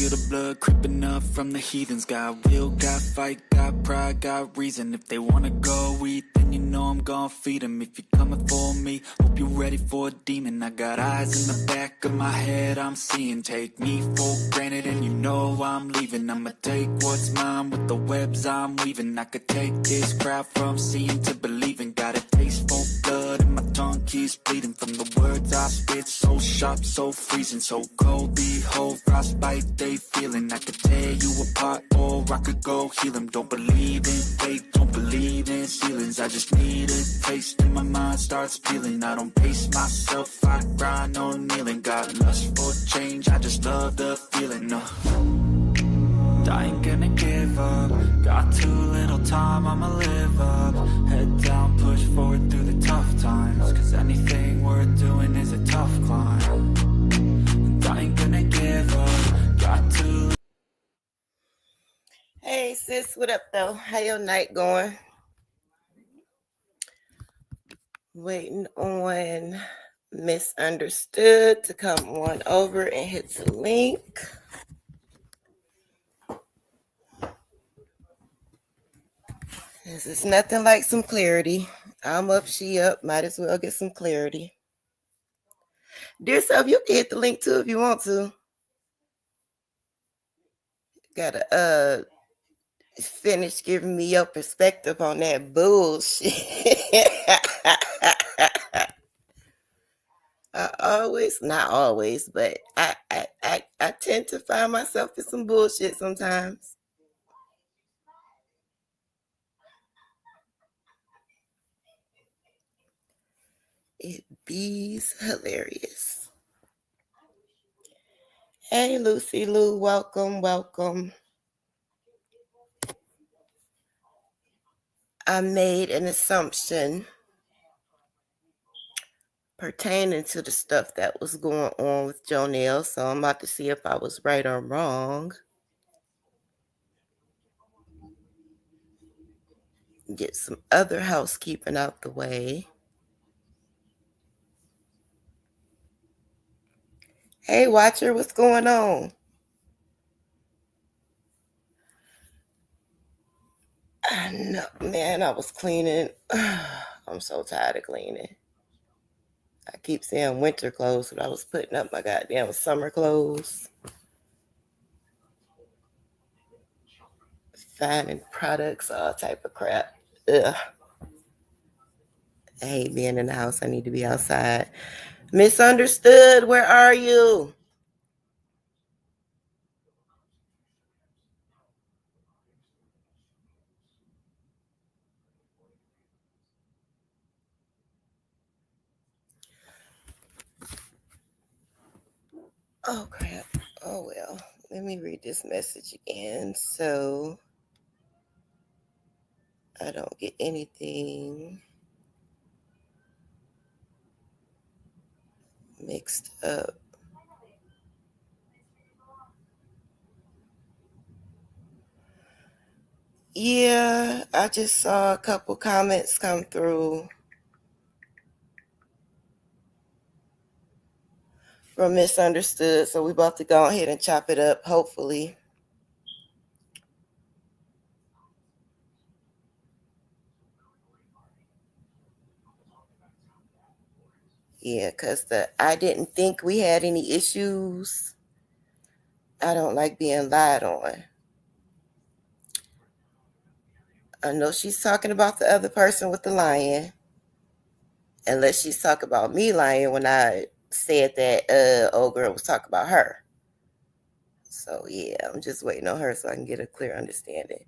feel the blood creeping up from the heathens. Got will, got fight, got pride, got reason. If they wanna go eat, then you know I'm gon' feed them. If you're coming for me, hope you're ready for a demon. I got eyes in the back of my head, I'm seeing. Take me for granted and you know I'm leaving. I'ma take what's mine with the webs I'm weaving. I could take this crowd from seeing to believing. Got a taste for blood and my tongue keeps bleeding. From the words I spit, so sharp, so freezing. So cold, behold, frostbite they feeling. I could tear you apart or I could go heal them. Don't believe in fate, don't believe in ceilings. I just need a taste and my mind starts peeling. I don't pace myself, I grind on kneeling. Got lust for change, I just love the feeling. I ain't gonna give up. Got too little time, I'ma live up. Head down, push forward through the tough times. Cause anything worth doing is a tough climb. And I ain't gonna give up. Got too. Hey sis, what up though? How your night going? Waiting on Misunderstood to come on over and hit the link. This is nothing like some clarity. I'm up, she up. Might as well get some clarity. Dear self, you can hit the link too if you want to. Gotta finish giving me your perspective on that bullshit. Not always, but I tend to find myself in some bullshit sometimes. It be's hilarious. Hey, Lucy Lou, welcome. I made an assumption pertaining to the stuff that was going on with Jonelle, so I'm about to see if I was right or wrong. Get some other housekeeping out the way. Hey, Watcher, what's going on? I know, man, I was cleaning. I'm so tired of cleaning. I keep saying winter clothes, but I was putting up my goddamn summer clothes. Finding products, all type of crap. Ugh. I hate being in the house. I need to be outside. Misunderstood, where are you? Oh, crap. Oh, well. Let me read this message again so I don't get anything mixed up. Yeah, I just saw a couple comments come through from Misunderstood, so we're about to go ahead and chop it up, hopefully. Yeah, because I didn't think we had any issues. I don't like being lied on. I know she's talking about the other person with the lion. Unless she's talking about me lying when I said that old girl was talking about her. So yeah, I'm just waiting on her so I can get a clear understanding.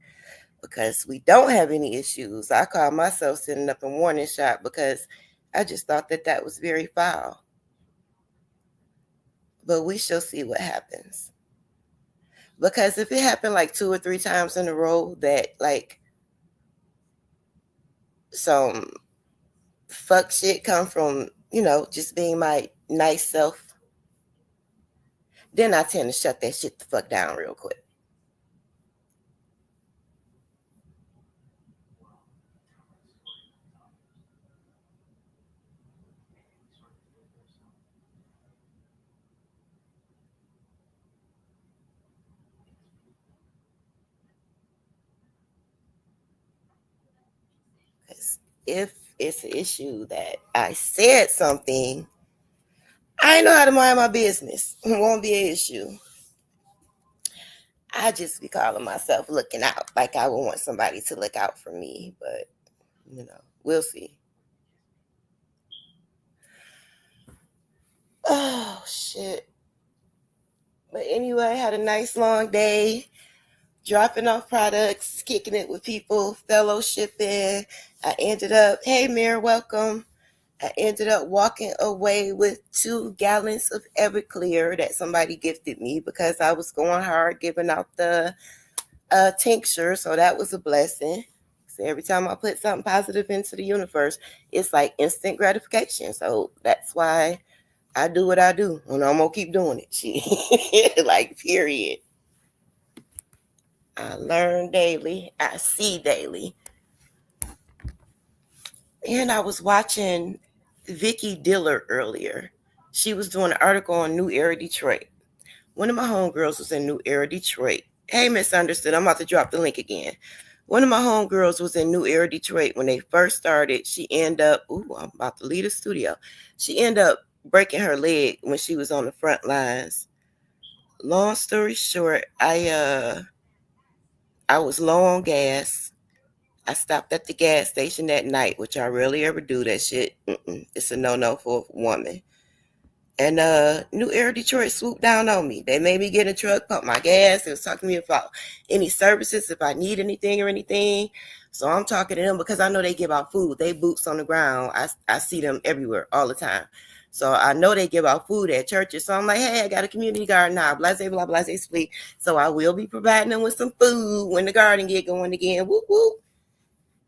Because we don't have any issues. I call myself sitting up in warning shot because I just thought that was very foul. But we shall see what happens. Because if it happened like 2 or 3 times in a row that like some fuck shit come from, just being my nice self, then I tend to shut that shit the fuck down real quick. if it's an issue that I said something, I ain't know how to mind my business. It won't be an issue. I just be calling myself looking out, like I would want somebody to look out for me, but we'll see. Oh shit. But anyway, had a nice long day, dropping off products, kicking it with people, fellowshipping. I ended up, hey Mayor, welcome. I ended up walking away with 2 gallons of Everclear that somebody gifted me because I was going hard giving out the tincture. So that was a blessing. So every time I put something positive into the universe, it's like instant gratification. So that's why I do what I do, and I'm gonna keep doing it. Shit. Like, period. I learn daily. I see daily. And I was watching Vicky Diller earlier. She was doing an article on New Era Detroit. One of my homegirls was in New Era Detroit. Hey, Misunderstood, I'm about to drop the link again. One of my homegirls was in New Era Detroit when they first started. She ended up, I'm about to leave the studio. She ended up breaking her leg when she was on the front lines. Long story short, I was low on gas. I stopped at the gas station that night, which I rarely ever do. That shit, it's a no-no for a woman. And New Era Detroit swooped down on me. They made me get in a truck, pump my gas. They was talking to me about any services, if I need anything or anything. So I'm talking to them because I know they give out food. They boots on the ground. I see them everywhere all the time. So I know they give out food at churches. So I'm like, hey, I got a community garden now. Blase, blah, blase, split. So I will be providing them with some food when the garden get going again. Whoop, whoop.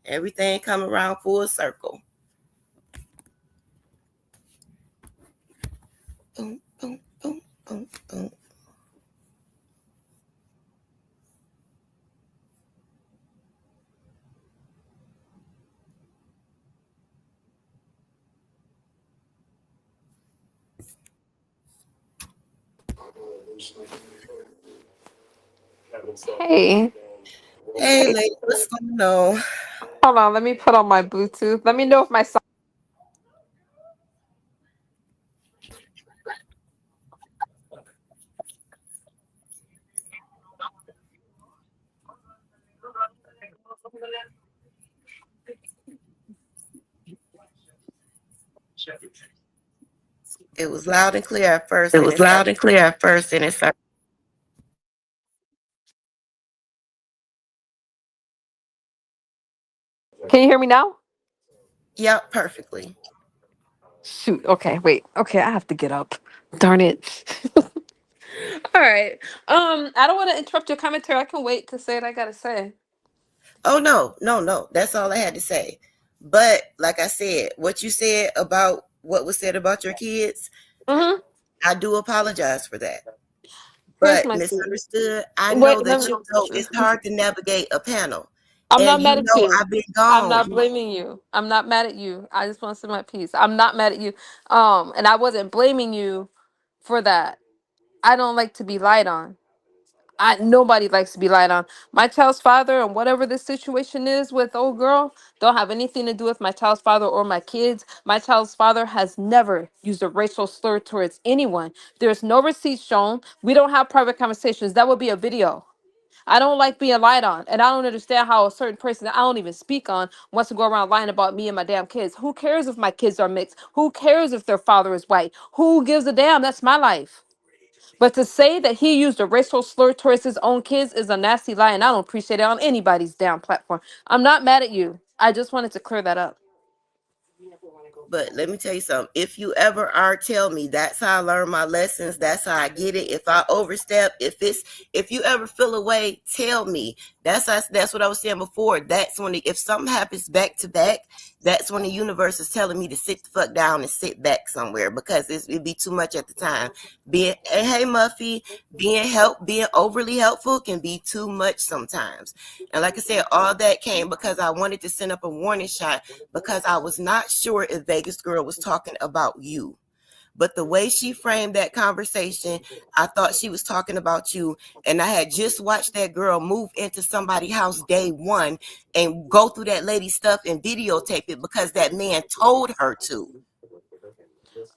Everything come around full circle. Boom, boom, boom, boom, boom. Hey, Hey, lady, what's going on? hold on. Let me put on my Bluetooth. Let me know if my sound. It was loud and clear at first, It and was it started. loud and clear at first, and it started. Can you hear me now? Yep, perfectly. Shoot. Okay. Wait. Okay. I have to get up. Darn it. All right. I don't want to interrupt your commentary. I can wait to say what I gotta say. Oh no. That's all I had to say. But like I said, what you said about what was said about your kids, Mm-hmm. I do apologize for that. Here's But my key. Misunderstood, I know Wait. that it's hard to navigate a panel. I'm not And mad at you. I've been I'm gone. not blaming you. I'm not mad at you. I just want to say my piece. I'm not mad at you. And I wasn't blaming you for that. I don't like to be lied on. Nobody likes to be lied on. My child's father and whatever the situation is with old girl don't have anything to do with my child's father or my kids. My child's father has never used a racial slur towards anyone. There's no receipts shown. We don't have private conversations. That would be a video. I don't like being lied on, and I don't understand how a certain person that I don't even speak on wants to go around lying about me and my damn kids. Who cares if my kids are mixed? Who cares if their father is white? Who gives a damn? That's my life. But to say that he used a racial slur towards his own kids is a nasty lie, and I don't appreciate it on anybody's damn platform. I'm not mad at you. I just wanted to clear that up. But let me tell you something. If you ever are, tell me. That's how I learn my lessons. That's how I get it. If I overstep, if you ever feel away, tell me. That's what I was saying before. That's when if something happens back to back, that's when the universe is telling me to sit the fuck down and sit back somewhere because it'd be too much at the time. Being hey Muffy, being overly helpful can be too much sometimes. And like I said, all that came because I wanted to send up a warning shot because I was not sure if Vegas Girl was talking about you. But the way she framed that conversation, I thought she was talking about you. And I had just watched that girl move into somebody's house day one and go through that lady's stuff and videotape it because that man told her to.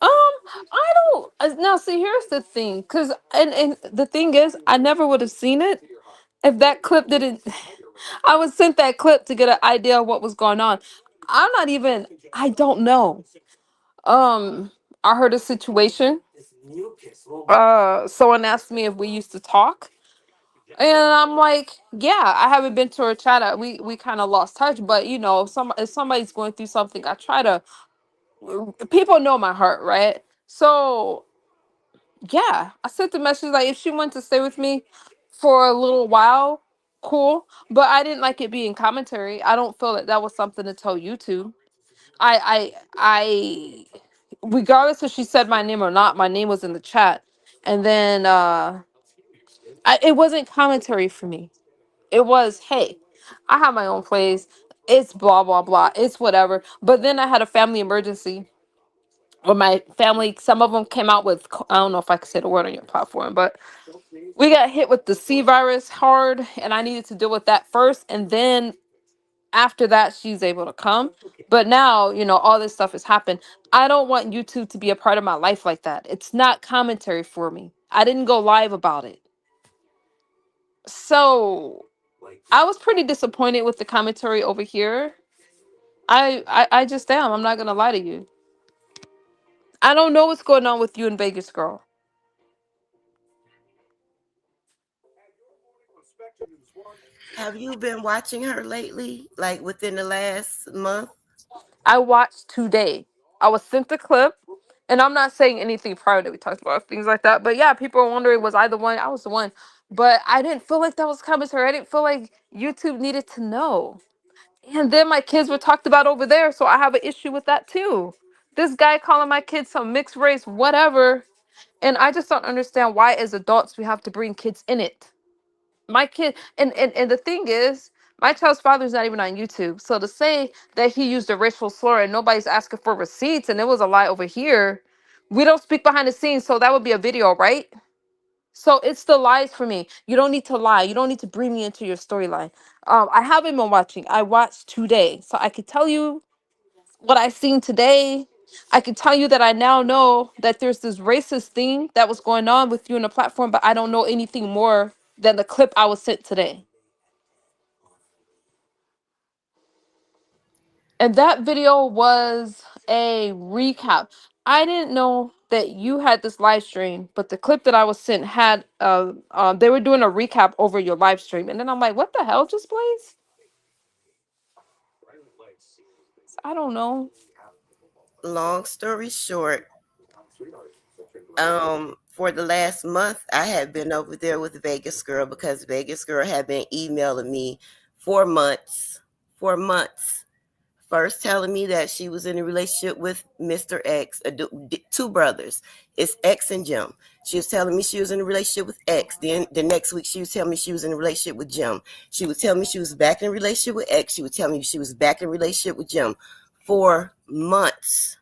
I don't. Now, see, here's the thing, because and the thing is, I never would have seen it if that clip didn't. I was sent that clip to get an idea of what was going on. I'm not even. I don't know. I heard a situation. Someone asked me if we used to talk, and I'm like, yeah, I haven't been to her chat. We kind of lost touch, but you know, if somebody's going through something, I try to. People know my heart, right? So yeah, I sent the message like if she wanted to stay with me for a little while, cool. But I didn't like it being commentary. I don't feel that that was something to tell YouTube. I regardless if she said my name or not, my name was in the chat. And then it wasn't commentary for me. It was, hey, I have my own place. It's blah blah blah. It's whatever. But then I had a family emergency where my family, some of them came out with, I don't know if I could say the word on your platform, but we got hit with the C virus hard, and I needed to deal with that first. And then after that, she's able to come. But now, you know, all this stuff has happened. I don't want YouTube to be a part of my life like that. It's not commentary for me. I didn't go live about it. So I was pretty disappointed with the commentary over here. I just am. I'm not gonna lie to you. I don't know what's going on with you in Vegas, girl. Have you been watching her lately? Like within the last month? I watched today. I was sent the clip, and I'm not saying anything prior that we talked about things like that. But yeah, people are wondering, was I the one? I was the one, but I didn't feel like that was commentary. I didn't feel like YouTube needed to know. And then my kids were talked about over there, so I have an issue with that too. This guy calling my kids some mixed race, whatever, and I just don't understand why, as adults, we have to bring kids in it. My kid, and the thing is, my child's father's not even on YouTube. So to say that he used a racial slur and nobody's asking for receipts and it was a lie over here, we don't speak behind the scenes, so that would be a video, right? So it's the lies for me. You don't need to lie. You don't need to bring me into your storyline. I haven't been watching. I watched today, so I could tell you what I seen today. I can tell you that I now know that there's this racist thing that was going on with you in the platform, but I don't know anything more than the clip I was sent today. And that video was a recap. I didn't know that you had this live stream, but the clip that I was sent had they were doing a recap over your live stream, and then I'm like, what the hell just plays? I don't know. Long story short, for the last month, I had been over there with Vegas Girl because Vegas Girl had been emailing me for months. First telling me that she was in a relationship with Mr. X, two brothers. It's X and Jim. She was telling me she was in a relationship with X. Then the next week she was telling me she was in a relationship with Jim. She would tell me she was back in a relationship with X. She would tell me she was back in a relationship with Jim for months.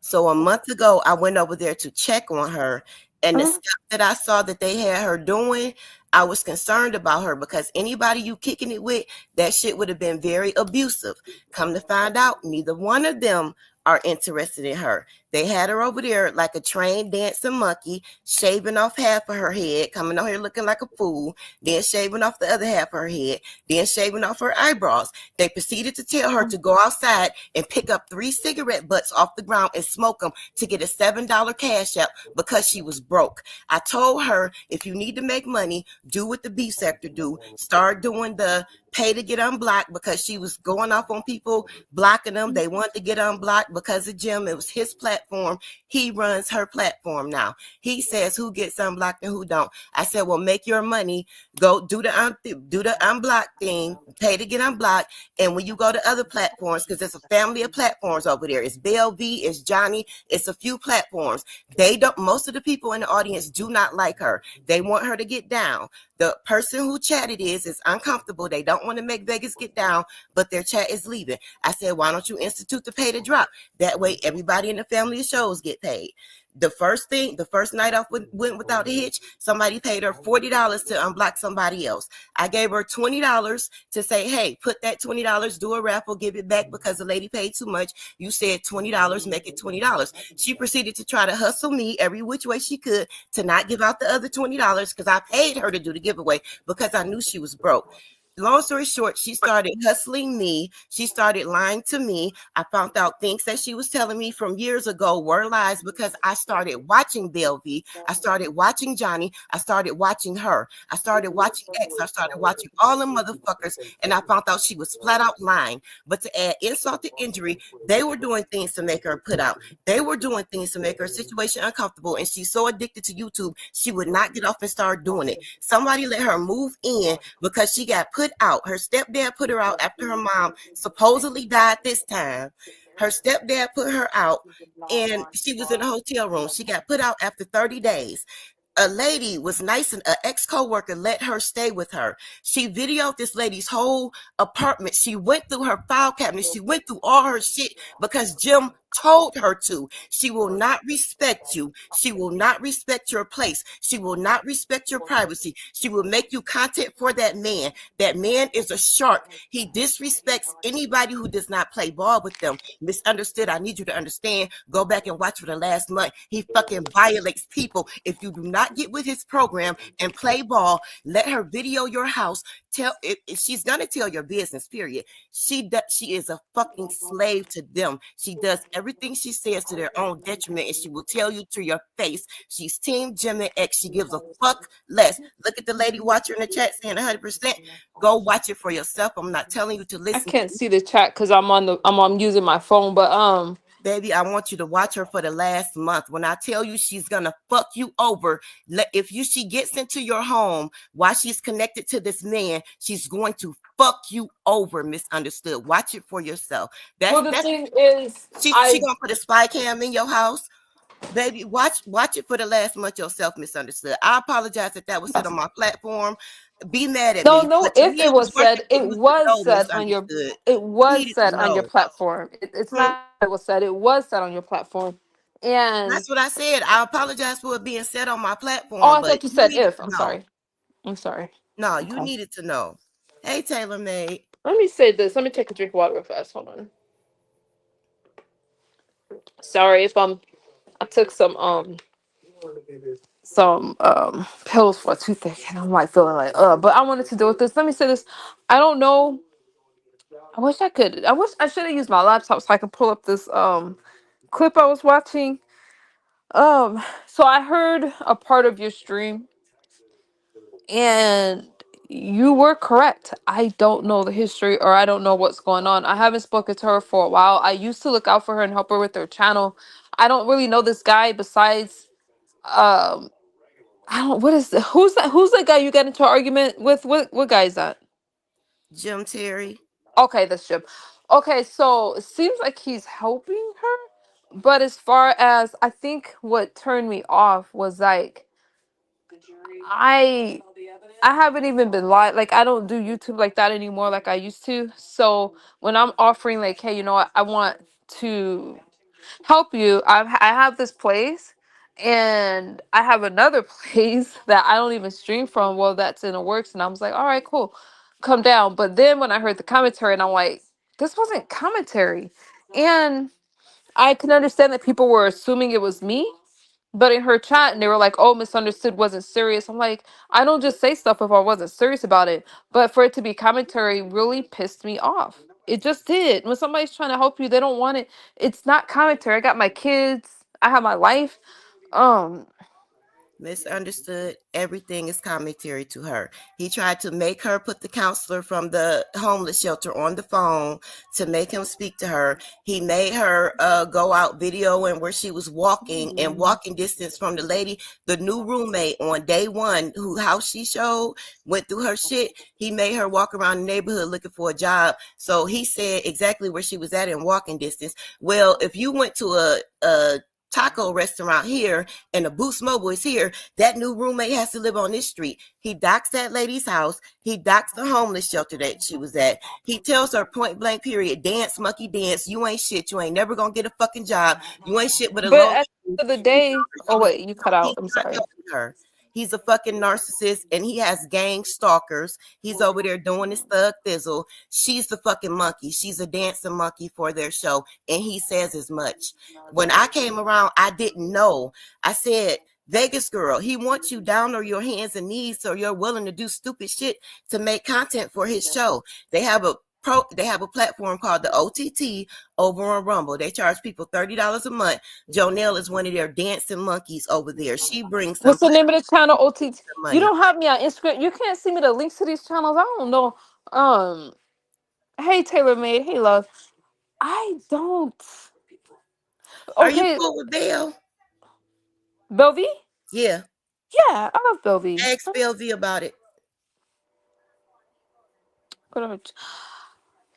So a month ago, I went over there to check on her, and the stuff that I saw that they had her doing, I was concerned about her because anybody you kicking it with, that shit would have been very abusive. Come to find out, neither one of them are interested in her. They had her over there like a trained dancing monkey, shaving off half of her head, coming on here looking like a fool, then shaving off the other half of her head, then shaving off her eyebrows. They proceeded to tell her to go outside and pick up 3 cigarette butts off the ground and smoke them to get a $7 cash out because she was broke. I told her, if you need to make money, do what the B sector do. Start doing the pay to get unblocked, because she was going off on people, blocking them. They wanted to get unblocked because of Jim. It was his platform. He runs her platform now. He says who gets unblocked and who don't. I said, well, make your money. Go do the unblock thing, pay to get unblocked. And when you go to other platforms, because there's a family of platforms over there. It's Bell V, it's Johnny, it's a few platforms. They don't, most of the people in the audience do not like her. They want her to get down. The person who chatted is uncomfortable. They don't want to make Vegas get down, but their chat is leaving. I said, why don't you institute the pay to drop? That way everybody in the family of shows get paid. The first night off went without a hitch. Somebody paid her $40 to unblock somebody else. I gave her $20 to say, hey, put that $20, do a raffle, give it back because the lady paid too much. You said $20, make it $20. She proceeded to try to hustle me every which way she could to not give out the other $20 because I paid her to do the giveaway because I knew she was broke. Long story short, she started hustling me. She started lying to me. I found out things that she was telling me from years ago were lies because I started watching Belle-V. I started watching Johnny. I started watching her. I started watching X. I started watching all them motherfuckers. And I found out she was flat out lying. But to add insult to injury, they were doing things to make her put out. They were doing things to make her situation uncomfortable. And she's so addicted to YouTube, she would not get off and start doing it. Somebody let her move in because she got put out. Her stepdad put her out after her mom supposedly died this time. Her stepdad put her out and she was in a hotel room. She got put out after 30 days. A lady was nice and an ex-co-worker let her stay with her. She videoed this lady's whole apartment. She went through her file cabinet. She went through all her shit because Jim told her to. She will not respect you. She will not respect your place. She will not respect your privacy. She will make you content for that man. That man is a shark. He disrespects anybody who does not play ball with them. Misunderstood. I need you to understand. Go back and watch for the last month. He fucking violates people. If you do not get with his program and play ball, let her video your house. Tell if she's gonna tell your business, period. She is a fucking slave to them. She does everything she says to their own detriment, and she will tell you to your face. She's Team Jim and X. She gives a fuck less. Look at the lady watcher in the chat saying 100%. Go watch it for yourself. I'm not telling you to listen. I can't see the chat because I'm using my phone, but baby, I want you to watch her for the last month. When I tell you she's gonna fuck you over, if she gets into your home while she's connected to this man, she's going to fuck you over. Misunderstood. Watch it for yourself. Thing is, she gonna put a spy cam in your house. Baby, watch it for the last month yourself. Misunderstood. I apologize if that was said on my platform. Be mad at me. No, if it was said, it was said on your platform. It's not it was said, it was said on your platform. And that's what I said. I apologize for it being said on my platform. Oh, I thought you said if. I'm sorry. No, you needed to know. Hey, Taylor Made. Let me say this. Let me take a drink of water real fast. Hold on. Sorry if I took some pills for a toothache and I'm like feeling like but I wanted to deal with this. Let me say this. I don't know. I wish I should have used my laptop so I could pull up this clip I was watching. So I heard a part of your stream and you were correct. I don't know the history or I don't know what's going on. I haven't spoken to her for a while. I used to look out for her and help her with her channel. I don't really know this guy besides I don't who's that guy you got into an argument with? What guy is that? Jim Terry. Okay, that's Jim. Okay, so it seems like he's helping her, but as far as I think what turned me off was like I haven't even been like I don't do YouTube like that anymore like I used to. So when I'm offering like, hey, you know what, I want to help you. I have this place and I have another place that I don't even stream from. Well, that's in the works. And I was like, all right, cool, come down. But then when I heard the commentary and I'm like, this wasn't commentary. And I can understand that people were assuming it was me. But in her chat, and they were like, oh, misunderstood, wasn't serious. I'm like, I don't just say stuff if I wasn't serious about it. But for it to be commentary really pissed me off. It just did. When somebody's trying to help you, they don't want it. It's not commentary. I got my kids. I have my life. Misunderstood. Everything is commentary to her. He tried to make her put the counselor from the homeless shelter on the phone to make him speak to her. He made her go out videoing where she was walking and walking distance from the lady, the new roommate on day one, who house she showed, went through her shit. He made her walk around the neighborhood looking for a job. So he said exactly where she was at in walking distance. Well, if you went to a taco restaurant here and the Boost Mobile is here, that new roommate has to live on this street. He docks that lady's house. He docks the homeless shelter that she was at. He tells her point blank period, dance, monkey dance. You ain't shit. You ain't never gonna get a fucking job. You ain't shit but a But loan. at the end of the day, oh wait, you cut out. He's I'm not sorry. helping her. He's a fucking narcissist and he has gang stalkers. He's over there doing his thug thizzle. She's the fucking monkey. She's a dancing monkey for their show. And he says as much. When I came around, I didn't know. I said, Vegas girl, he wants you down on your hands and knees so you're willing to do stupid shit to make content for his show. They have a platform called the OTT over on Rumble. They charge people $30 a month. Jonelle is one of their dancing monkeys over there. She brings some What's the name of the channel? OTT. You money. don't have me on Instagram. You can't see me the links to these channels. I don't know. Um. Hey, Taylor Made. Hey, love. I don't. Are you Okay, cool with Belle? Belvy. Yeah. Yeah, I love Belvy. Ask Bellevue about it.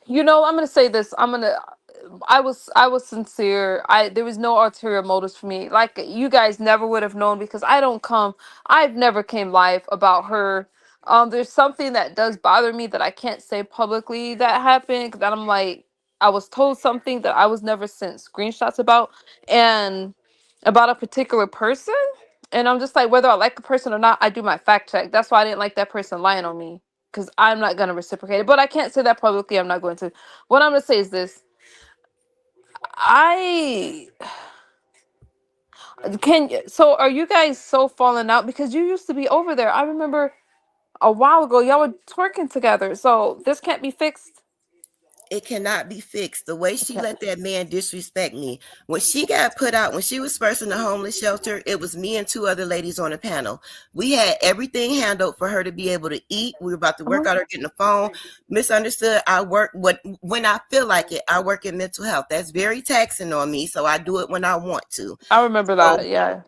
You know, I'm gonna say this. I was sincere. There was no ulterior motives for me. Like you guys never would have known because I don't come. I've never came live about her. There's something that does bother me that I can't say publicly that happened. That I'm like, I was told something that I was never sent screenshots about, and about a particular person. And I'm just like, whether I like a person or not, I do my fact check. That's why I didn't like that person lying on me because I'm not gonna reciprocate it. But I can't say that publicly. I'm not going to. What I'm gonna say is this: I can. So, are you guys so falling out because you used to be over there? I remember a while ago y'all were twerking together. So this can't be fixed. It cannot be fixed. The way she Okay. let that man disrespect me. When she got put out, when she was first in the homeless shelter, it was me and two other ladies on the panel. We had everything handled for her to be able to eat. We were about to work out her getting the phone. Misunderstood. I work when I feel like it. I work in mental health. That's very taxing on me, so I do it when I want to. I remember So that. Yeah.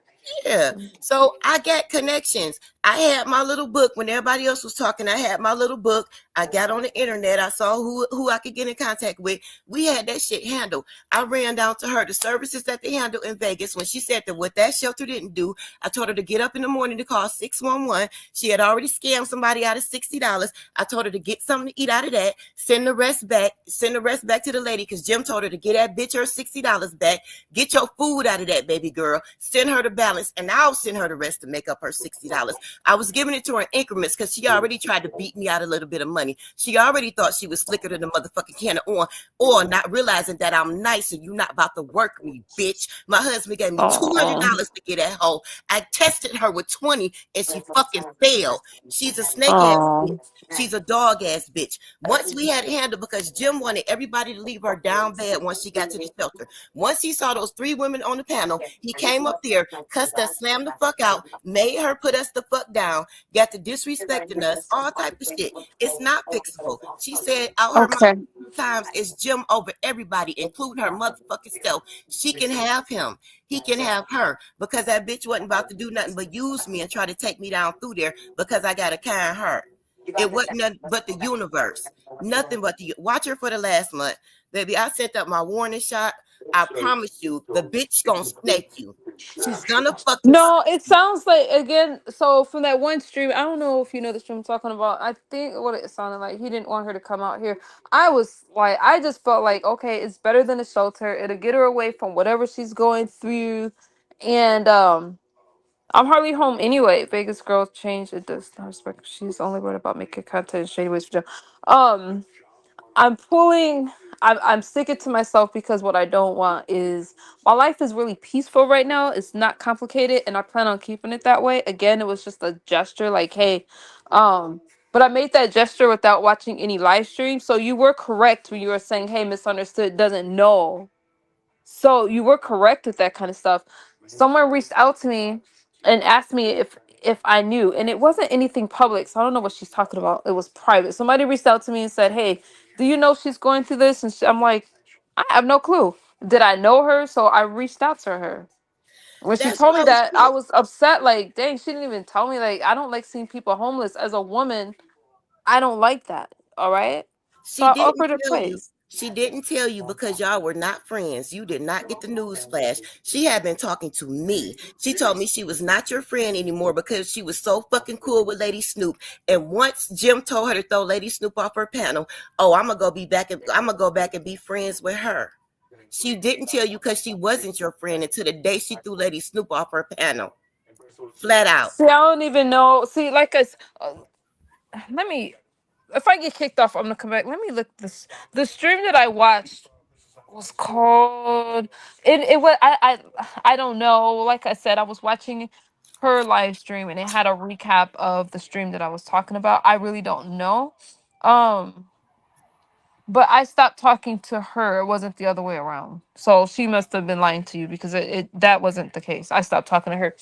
yeah. So I got connections. I had my little book when everybody else was talking. I had my little book. I got on the internet. I saw who I could get in contact with. We had that shit handled. I ran down to her the services that they handle in Vegas. When she said that what that shelter didn't do, I told her to get up in the morning to call 611. She had already scammed somebody out of $60. I told her to get something to eat out of that. Send the rest back. Send the rest back to the lady because Jim told her to get that bitch her $60 back. Get your food out of that baby girl. Send her the balance, and I'll send her the rest to make up her $60. I was giving it to her in increments because she already tried to beat me out a little bit of money. She already thought she was slicker than the motherfucking can of oil, or not realizing that I'm nice and you're not about to work me, bitch. My husband gave me $200 to get at home. I tested her with 20 and she fucking failed. She's a snake ass bitch. She's a dog ass bitch. Once we had it handled because Jim wanted everybody to leave her down bad once she got to the shelter. Once he saw those three women on the panel, he came up there, cussed us, slammed the fuck out, made her put us the fuck down, got to disrespecting us, all type of shit. It's not fixable. She said out her Okay. mouth times it's Jim over everybody, including her motherfucking self. She can have him. He can have her because that bitch wasn't about to do nothing but use me and try to take me down through there because I got a kind heart. It wasn't nothing but the universe. Nothing but the watch her for the last month. Baby, I sent up my warning shot. I promise you, the bitch gonna snake you. She's gonna fucking No, it sounds like again. So from that one stream, I don't know if you know the stream I'm talking about. I think what it sounded like he didn't want her to come out here. I was like, I just felt like, okay, it's better than a shelter. It'll get her away from whatever she's going through, and I'm hardly home anyway. Vegas girl change. It does not respect. She's only worried about making content in shady ways for them. Um, I'm pulling. I'm sticking to myself because what I don't want is my life is really peaceful right now. It's not complicated, and I plan on keeping it that way. Again, it was just a gesture, like, hey, but I made that gesture without watching any live stream. So you were correct when you were saying, hey, misunderstood doesn't know. So you were correct with that kind of stuff. Someone reached out to me and asked me if I knew, and it wasn't anything public, so I don't know what she's talking about. It was private. Somebody reached out to me and said, "Hey, do you know she's going through this?" And I'm like, "I have no clue. Did I know her?" So I reached out to her. When she that's told what me I was that, I doing. was upset. Like, dang, she didn't even tell me. Like, I don't like seeing people homeless. As a woman, I don't like that. All right. So She I didn't offered a tell you. place. She didn't tell you because y'all were not friends. You did not get the news flash. She had been talking to me. She told me she was not your friend anymore because she was so fucking cool with Lady Snoop. And once Jim told her to throw Lady Snoop off her panel, oh, I'm gonna go back and be friends with her. She didn't tell you because she wasn't your friend until the day she threw Lady Snoop off her panel. Flat out. See, I don't even know. See, let me. If I get kicked off, I'm gonna come back. Let me look this. The stream that I watched was called. It was. I don't know. Like I said, I was watching her live stream, and it had a recap of the stream that I was talking about. I really don't know. Um. But I stopped talking to her. It wasn't the other way around. So she must have been lying to you because that wasn't the case. I stopped talking to her.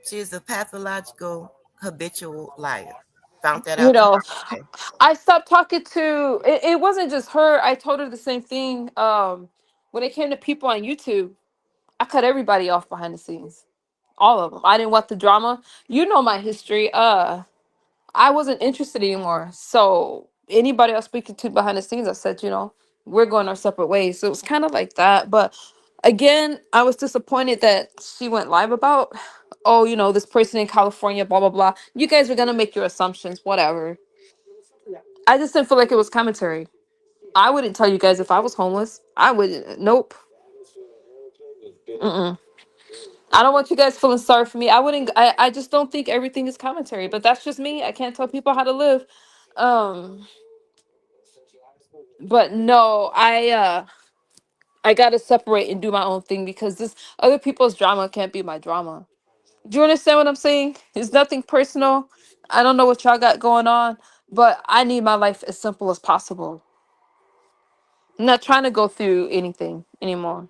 She is a pathological habitual liar. Found that You out know, today. I stopped talking to it wasn't just her. I told her the same thing. When it came to people on YouTube, I cut everybody off behind the scenes. All of them. I didn't want the drama. You know my history. I wasn't interested anymore. So anybody I was speaking to behind the scenes, I said, we're going our separate ways. So it was kind of like that. But again, I was disappointed that she went live about, oh, this person in California, blah, blah, blah. You guys were going to make your assumptions, whatever. I just didn't feel like it was commentary. I wouldn't tell you guys if I was homeless. I wouldn't. Nope. Mm-mm. I don't want you guys feeling sorry for me. I wouldn't. I just don't think everything is commentary. But that's just me. I can't tell people how to live. Um. But no, I gotta separate and do my own thing because this other people's drama can't be my drama. Do you understand what I'm saying? It's nothing personal. I don't know what y'all got going on, but I need my life as simple as possible. I'm not trying to go through anything anymore.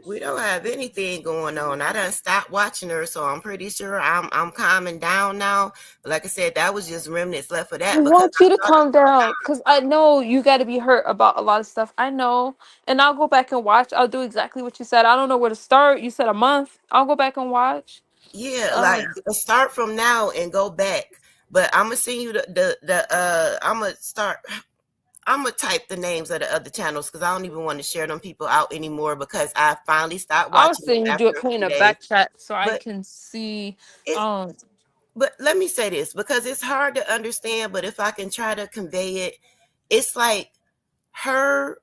We don't have anything going on. I done stopped watching her, so I'm pretty sure I'm calming down now. But like I said, that was just remnants left of I that because want you to calm down because I know you got to be hurt about a lot of stuff. I know. And I'll go back and watch. I'll do exactly what you said. I don't know where to start. You said a month. I'll go back and watch. yeah, like Um, start from now and go back. But I'm gonna send you the I'm gonna type the names of the other channels because I don't even want to share them people out anymore because I finally stopped I'll watching them send you do after it, a put in few a days. back chat so I But can see. it Um, but let me say this because it's hard to understand, but if I can try to convey it, it's like her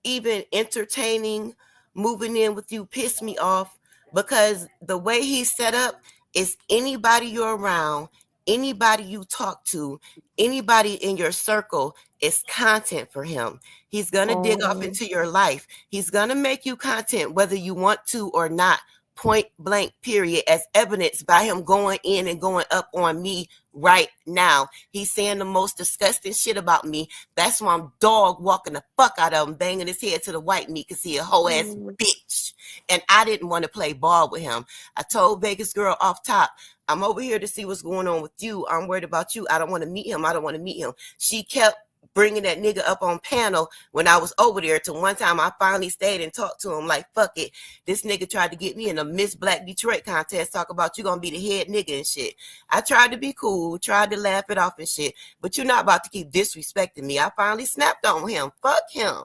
even entertaining moving in with you pissed me off because the way he's set up is anybody you're around, anybody you talk to, anybody in your circle is content for him. He's going to dig off oh, into your life. He's going to make you content whether you want to or not. Point blank, period, as evidenced by him going in and going up on me right now. He's saying the most disgusting shit about me. That's why I'm dog walking the fuck out of him, banging his head to the white meat because he a whole ass mm, bitch. And I didn't want to play ball with him. I told Vegas girl off top, I'm over here to see what's going on with you. I'm worried about you. I don't want to meet him. I don't want to meet him. She kept bringing that nigga up on panel when I was over there. To one time I finally stayed and talked to him like, fuck it. This nigga tried to get me in a Miss Black Detroit contest, talk about you gonna be the head nigga and shit. I tried to be cool, tried to laugh it off and shit, but you're not about to keep disrespecting me. I finally snapped on him. Fuck him.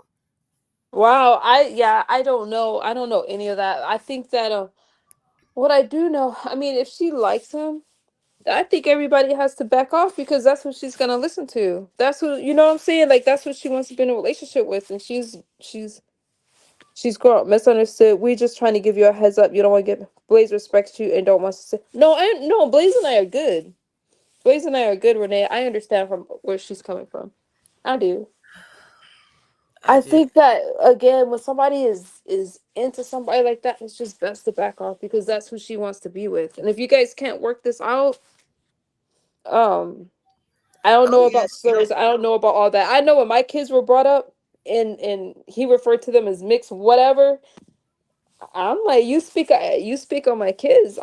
wow. I don't know. I don't know any of that. I think that what I do know, I mean, if she likes him, I think everybody has to back off because that's what she's gonna listen to. That's what you know what I'm saying. Like that's what she wants to be in a relationship with, and she's girl misunderstood. We're just trying to give you a heads up. You don't want to get Blaze respects you and don't want to say no. No. Blaze and I are good. Blaze and I are good, Renee. I understand from where she's coming from. I do. I I just think that again, when somebody is into somebody like that, it's just best to back off because that's who she wants to be with. And if you guys can't work this out, um, I don't oh know yeah, about slurs. I don't know about all that. I know when my kids were brought up, and he referred to them as mixed, whatever. I'm like, you speak on my kids.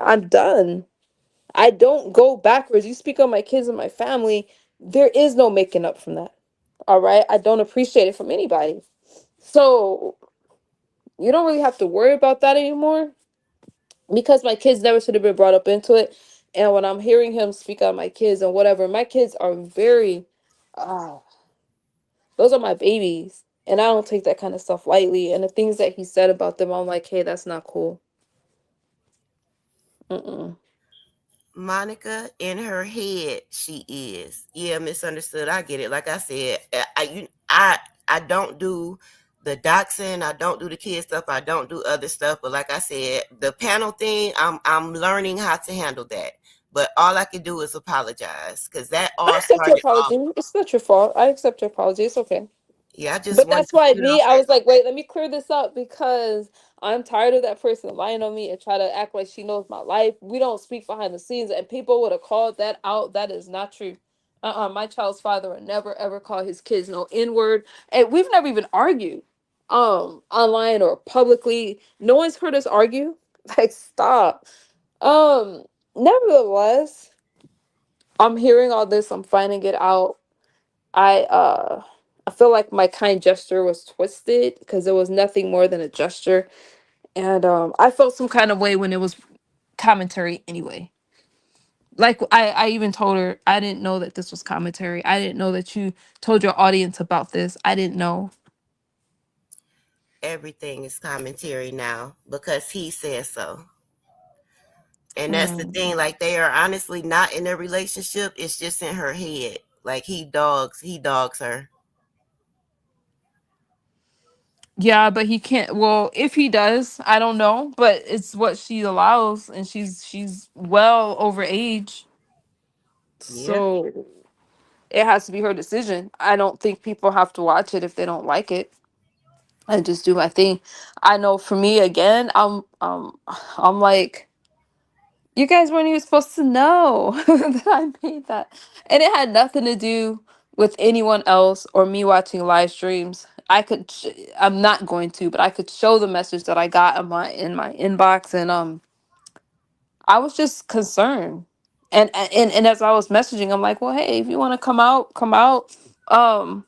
I'm done. I don't go backwards. You speak on my kids and my family. There is no making up from that. All right. I don't appreciate it from anybody. So you don't really have to worry about that anymore because my kids never should have been brought up into it. And when I'm hearing him speak on my kids and whatever, my kids are very Ah, those are my babies, and I don't take that kind of stuff lightly. And the things that he said about them, I'm like, hey, that's not cool. Mm-mm. Monica, in her head, she is. Yeah, misunderstood. I get it. Like I said, I don't do the doxing. I don't do the kid stuff. I don't do other stuff. But like I said, the panel thing, I'm learning how to handle that. But all I can do is apologize because that I all accept your started off. apology. It's not your fault. I accept your apology. It's okay. Yeah, I just But wanted that's to why get it off. I was like, wait, let me clear this up because I'm tired of that person lying on me and try to act like she knows my life. We don't speak behind the scenes, and people would have called that out. That is not true. My child's father would never ever call his kids no N word, and we've never even argued, online or publicly. No one's heard us argue. Like, stop. Um, Nevertheless, I'm hearing all this. I'm finding it out. I I feel like my kind gesture was twisted because it was nothing more than a gesture. And I felt some kind of way when it was commentary anyway. Like, I even told her I didn't know that this was commentary. I didn't know that you told your audience about this. I didn't know. Everything is commentary now because he says so. And that's the Mm. thing. Like they are honestly not in a relationship. It's just in her head. Like he dogs her. Yeah, but he can't. Well, if he does, I don't know. But it's what she allows, and she's well over age, Yeah. so it has to be her decision. I don't think people have to watch it if they don't like it. I just do my thing. I know for me again, I'm like, you guys weren't even supposed to know that I made that. And it had nothing to do with anyone else or me watching live streams. I'm not going to, but I could show the message that I got in my inbox, and I was just concerned. And as I was messaging, I'm like, well, hey, if you want to come out, come out. Um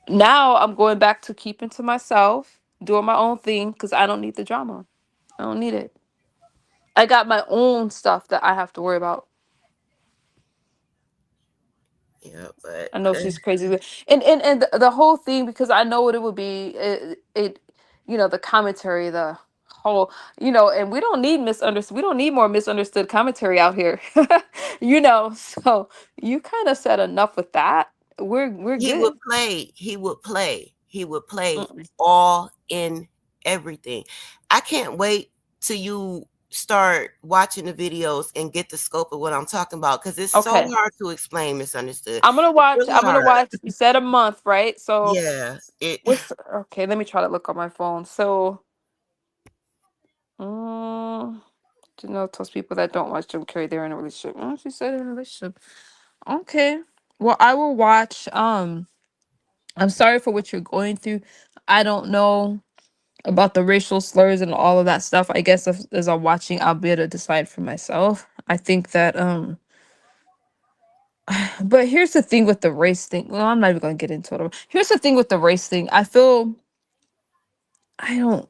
Now I'm going back to keeping to myself, doing my own thing because I don't need the drama. I don't need it. I got my own stuff that I have to worry about. Yeah. But I know she's crazy, and the whole thing, because I know what it would be. The commentary, the whole, and we don't need misunderstood. We don't need more misunderstood commentary out here. So you kind of said enough with that. We're he would good. play. He would play. He would play Mm-mm. all in everything. I can't wait till you start watching the videos and get the scope of what I'm talking about because it's so Okay. hard to explain misunderstood. I'm gonna It's watch. really I'm gonna hard. watch. You said a month, right? So Yeah. It what's okay? Let me try to look on my phone. So, um, tells people that don't watch Jim Carrey they're in a relationship. Oh, she said in a relationship. Okay. Well, I will watch. I'm sorry for what you're going through. I don't know about the racial slurs and all of that stuff. I guess as I'm watching, I'll be able to decide for myself. I think that but here's the thing with the race thing. Well, I'm not even gonna get into it. Here's the thing with the race thing. I don't.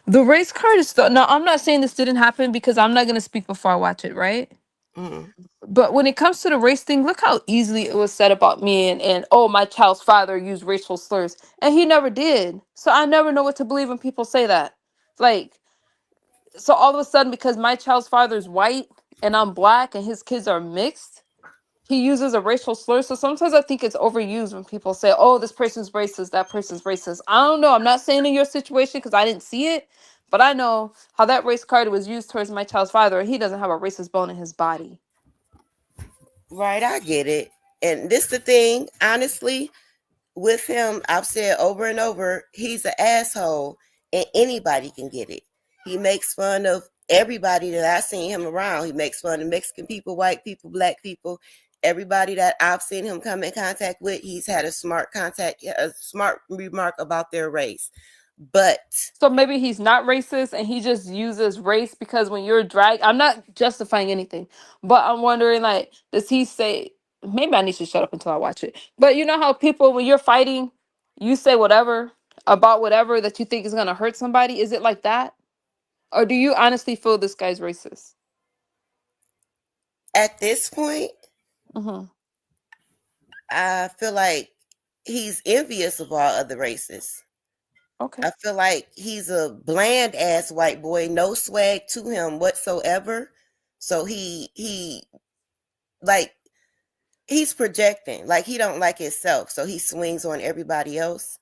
The race card is still. No, I'm not saying this didn't happen because I'm not gonna speak before I watch it, right? mm, But when it comes to the race thing, look how easily it was said about me, and oh, my child's father used racial slurs, and he never did. So I never know what to believe when people say that. Like, so all of a sudden, because my child's father is white and I'm black and his kids are mixed, he uses a racial slur. So sometimes I think it's overused when people say, "Oh, this person's racist, that person's racist." I don't know. I'm not saying in your situation because I didn't see it, but I know how that race card was used towards my child's father, and he doesn't have a racist bone in his body. right, I get it. And this the thing, honestly, with him, I've said over and over, he's an asshole and anybody can get it. He makes fun of everybody that I've seen him around. He makes fun of Mexican people, white people, black people, everybody that I've seen him come in contact with. He's had a smart remark about their race. But So maybe he's not racist and he just uses race because when you're I'm not justifying anything, but I'm wondering, like, does he say, maybe I need to shut up until I watch it. But you know how people, when you're fighting, you say whatever about whatever that you think is going to hurt somebody? Is it like that? Or do you honestly feel this guy's racist? at this point, Hmm. I feel like he's envious of all other races. Okay. I feel like he's a bland ass white boy, no swag to him whatsoever. So he like he's projecting, like he don't like himself, so he swings on everybody else.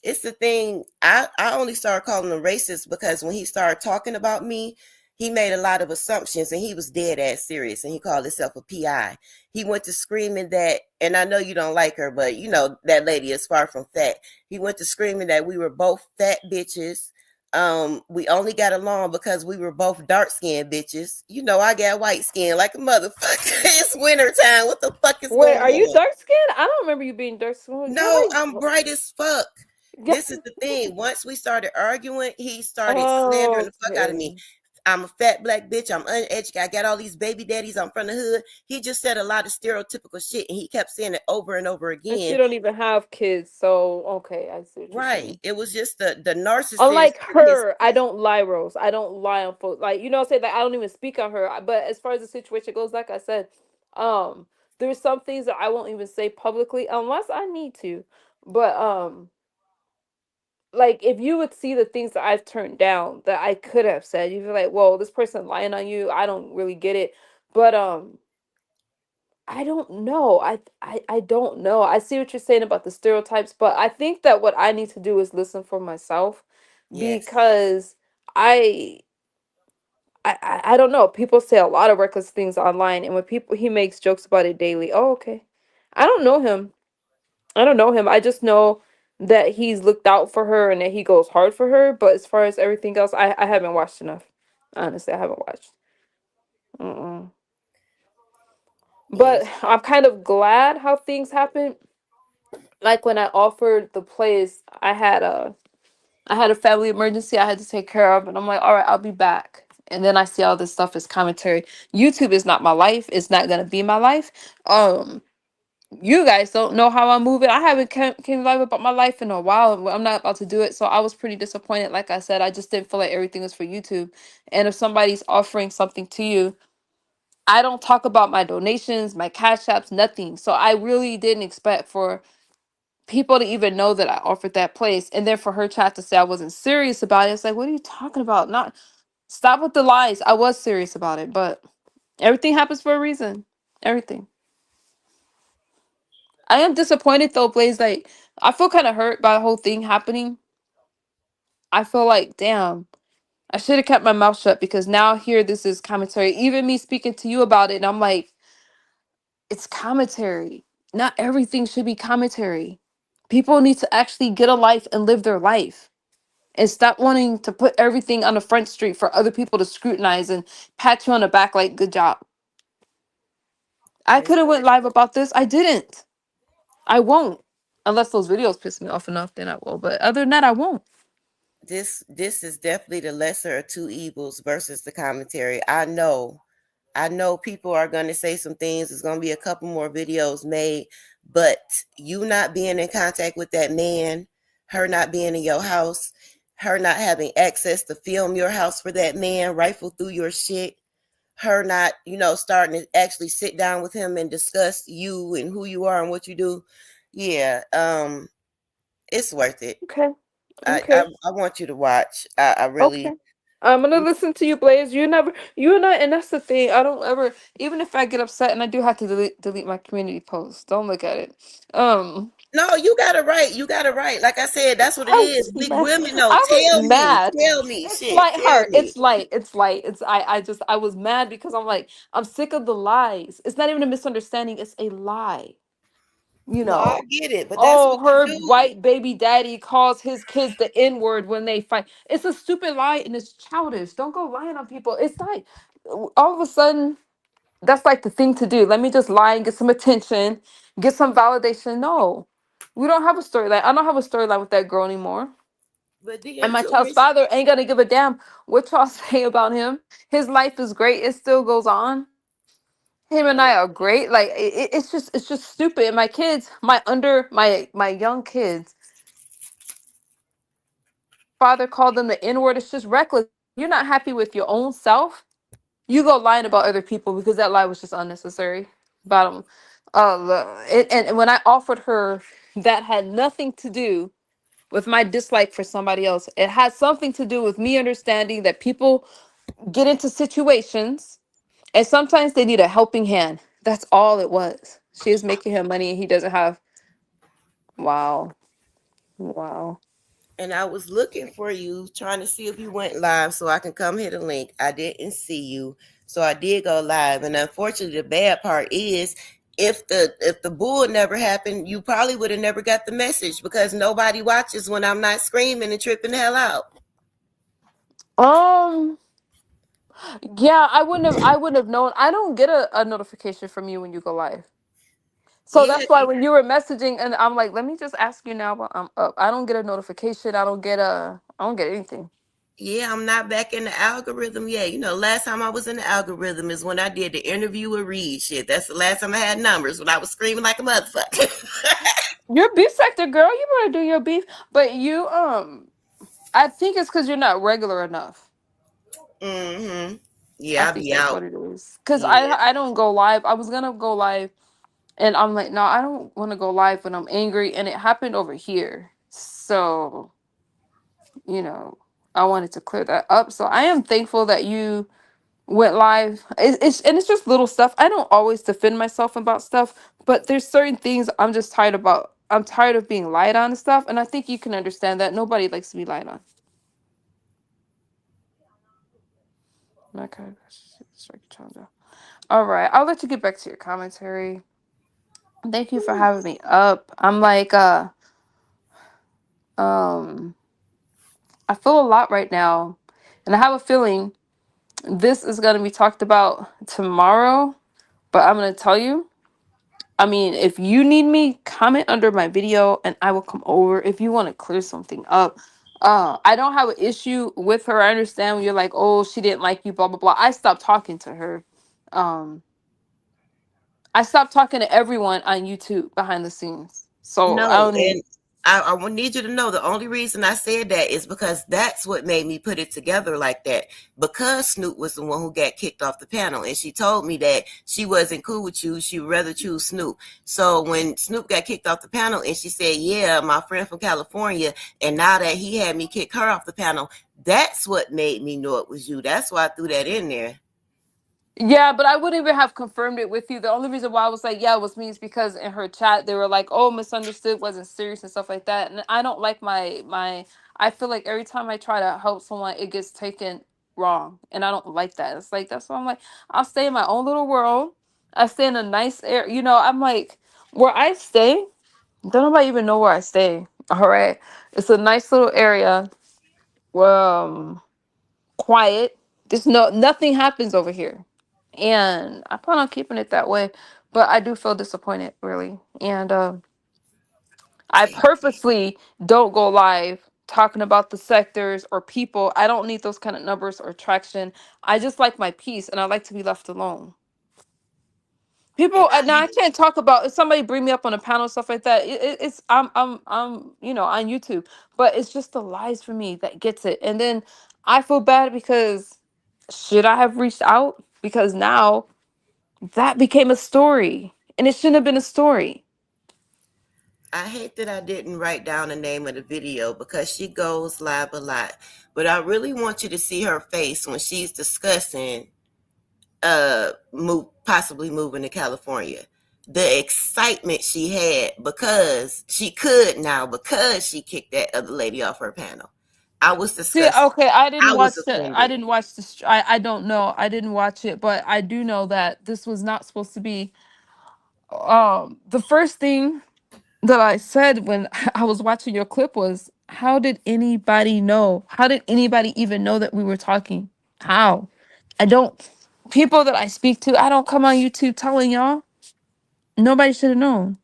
It's the thing. I only started calling him racist because when he started talking about me, he made a lot of assumptions and he was dead ass serious and he called himself a PI. He went to screaming that, and I know you don't like her, but you know that lady is far from fat. He went to screaming that we were both fat bitches. We only got along because we were both dark skinned bitches. You know, I got white skin like a motherfucker. It's winter time. What the fuck is Wait, going are you on? dark skinned? I don't remember you being dark skinned. You're No, I'm like, bright as fuck. yeah. This is the thing. Once we started arguing, he started slandering the fuck out of me. Okay. I'm a fat black bitch. I'm uneducated. I got all these baby daddies. I'm from the hood. He just said a lot of stereotypical shit, and he kept saying it over and over And she again. don't even have kids, so okay, I see what you're Right. saying. It was just the narcissist Unlike in his. her, I don't lie, Rose. I don't lie on folks. Like, you know, say that I don't even speak on her. But as far as the situation goes, like I said, um, there's some things that I won't even say publicly unless I need to. But like if you would see the things that I've turned down that I could have said, you'd be like, "Whoa, this person lying on you." I don't really get it, but I don't know. I don't know. I see what you're saying about the stereotypes, but I think that what I need to do is listen for myself Yes. because I I don't know. People say a lot of reckless things online, and when people he makes jokes about it daily. Oh, okay. I don't know him. I don't know him. I just know that he's looked out for her and that he goes hard for her. But as far as everything else, I haven't watched enough. Honestly, I haven't watched. Mm-mm. But Yes. I'm kind of glad how things happened. Like when I offered the place, I had a family emergency I had to take care of, and I'm like, all right, I'll be back. And then I see all this stuff as commentary. YouTube is not my life. It's not gonna be my life. Um, you guys don't know how I'm moving. I haven't came live about my life in a while. I'm not about to do it, so I was pretty disappointed. Like I said, I just didn't feel like everything was for YouTube. And if somebody's offering something to you, I don't talk about my donations, my cash apps, nothing. So I really didn't expect for people to even know that I offered that place, and then for her chat to say I wasn't serious about it. It's like, what are you talking about? Not stop with the lies. I was serious about it, but everything happens for a reason. Everything. I am disappointed though, Blaze. Like I feel kind of hurt by the whole thing happening. I feel like, damn, I should have kept my mouth shut because now here this is commentary. Even me speaking to you about it, and I'm like, it's commentary. Not everything should be commentary. People need to actually get a life and live their life and stop wanting to put everything on the front street for other people to scrutinize and pat you on the back like good job. I This could have went live about this. I didn't. I won't. Unless those videos piss me off enough, then I will. But other than that, I won't. this is definitely the lesser of two evils versus the commentary. I know people are going to say some things. There's going to be a couple more videos made, but you not being in contact with that man, her not being in your house, her not having access to film your house for that man, rifle through your shit, her not, starting to actually sit down with him and discuss you and who you are and what you do. Yeah, it's worth it. Okay. I Okay. I, I want you to watch. I Okay. really. I'm gonna listen to you, Blaze. You and I, and that's the thing. I don't ever, even if I get upset and I do have to delete my community post. Don't look at it. Um, No, you got it right. You got it right. Like I said, that's what it I is. was Big mad. women know. I was Tell me. mad. Tell me. It's Shit. light Tell heart. me. It's light. It's light. It's I was mad because I'm like I'm sick of the lies. It's not even a misunderstanding. It's a lie. You No, I know. get it, but that's Oh, what you her do. white baby daddy calls his kids the N word when they fight. It's a stupid lie and it's childish. Don't go lying on people. It's like all of a sudden that's like the thing to do. Let me just lie and get some attention, get some validation. No, we don't have a storyline. I don't have a storyline with that girl anymore. But And then my too, child's Miss. father ain't gonna give a damn what y'all say about him. His life is great. It still goes on. Him and I are great. Like it's just stupid. And my kids, my young kids, father called them the N word. It's just reckless. You're not happy with your own self. You go lying about other people because that lie was just unnecessary. Bottom. And when I offered her, that had nothing to do with my dislike for somebody else. It had something to do with me understanding that people get into situations and sometimes they need a helping hand. That's all it was. She is making him money and he doesn't have. Wow. Wow. And I was looking for you, trying to see if you went live so I can come hit a link. I didn't see you, so I did go live. And unfortunately, the bad part is, if the bull never happened, you probably would have never got the message because nobody watches when I'm not screaming and tripping the hell out. Um. Yeah, I wouldn't have known. I don't get a notification from you when you go live. So Yeah, that's why when you were messaging and I'm like, let me just ask you now while I'm up. I don't get a notification. I don't get anything. yeah, I'm not back in the algorithm yet. Last time I was in the algorithm is when I did the interview with Reed. Shit, that's the last time I had numbers when I was screaming like a motherfucker. Your beef sector, girl, you better do your beef. But I think it's because you're not regular enough. Mm-hmm. I Yeah, I'll think be that's out. what it is. Cause Yeah. I don't go live. I was gonna go live, and I'm like, no, I don't want to go live when I'm angry, and it happened over here. So you know, I wanted to clear that up. So I am thankful that you went live. It's just little stuff. I don't always defend myself about stuff, but there's certain things I'm just tired about. I'm tired of being lied on and stuff, and I think you can understand that. Nobody likes to be lied on. Okay. All right, I'll let you get back to your commentary. Thank you for having me up. I'm like, um, I feel a lot right now, and I have a feeling this is gonna be talked about tomorrow. But I'm gonna tell you. I mean, if you need me, comment under my video, and I will come over. If you want to clear something up, I don't have an issue with her. I understand when you're like, oh, she didn't like you, blah blah blah. I stopped talking to her. Um, I stopped talking to everyone on YouTube behind the scenes. So I No, don't even. and I would need you to know the only reason I said that is because that's what made me put it together like that. Because Snoop was the one who got kicked off the panel, and she told me that she wasn't cool with you. She would rather choose Snoop. So when Snoop got kicked off the panel, and she said, "Yeah, my friend from California," and now that he had me kick her off the panel, that's what made me know it was you. That's why I threw that in there. Yeah, but I wouldn't even have confirmed it with you. The only reason why I was like, yeah, it was me is because in her chat they were like, oh, misunderstood, wasn't serious and stuff like that. And I don't like my. I feel like every time I try to help someone, it gets taken wrong, and I don't like that. It's like that's why I'm like, I'll stay in my own little world. I stay in a nice area. I'm like where I stay. Don't nobody even know where I stay. All right, it's a nice little area. Quiet. There's nothing happens over here, and I plan on keeping it that way. But I do feel disappointed, really, and I purposely don't go live talking about the sectors or people. I don't need those kind of numbers or traction. I just like my peace, and I like to be left alone. And People I now I can't talk about if somebody bring me up on a panel stuff like that. It's I'm on YouTube, but it's just the lies for me that gets it, and then I feel bad because should I have reached out? Because now that became a story, and it shouldn't have been a story. I hate that I didn't write down the name of the video because she goes live a lot. But I really want you to see her face when she's discussing possibly moving to California. The excitement she had because she could now because she kicked that other lady off her panel. I was See, disgusted. okay, I didn't I was watch the. I offended. didn't watch this. I don't know. I didn't watch it, but I do know that this was not supposed to be. The first thing that I said when I was watching your clip was, how did anybody know? How did anybody even know that we were talking? How? I don't. People that I speak to, I don't come on YouTube telling y'all. Nobody should have known.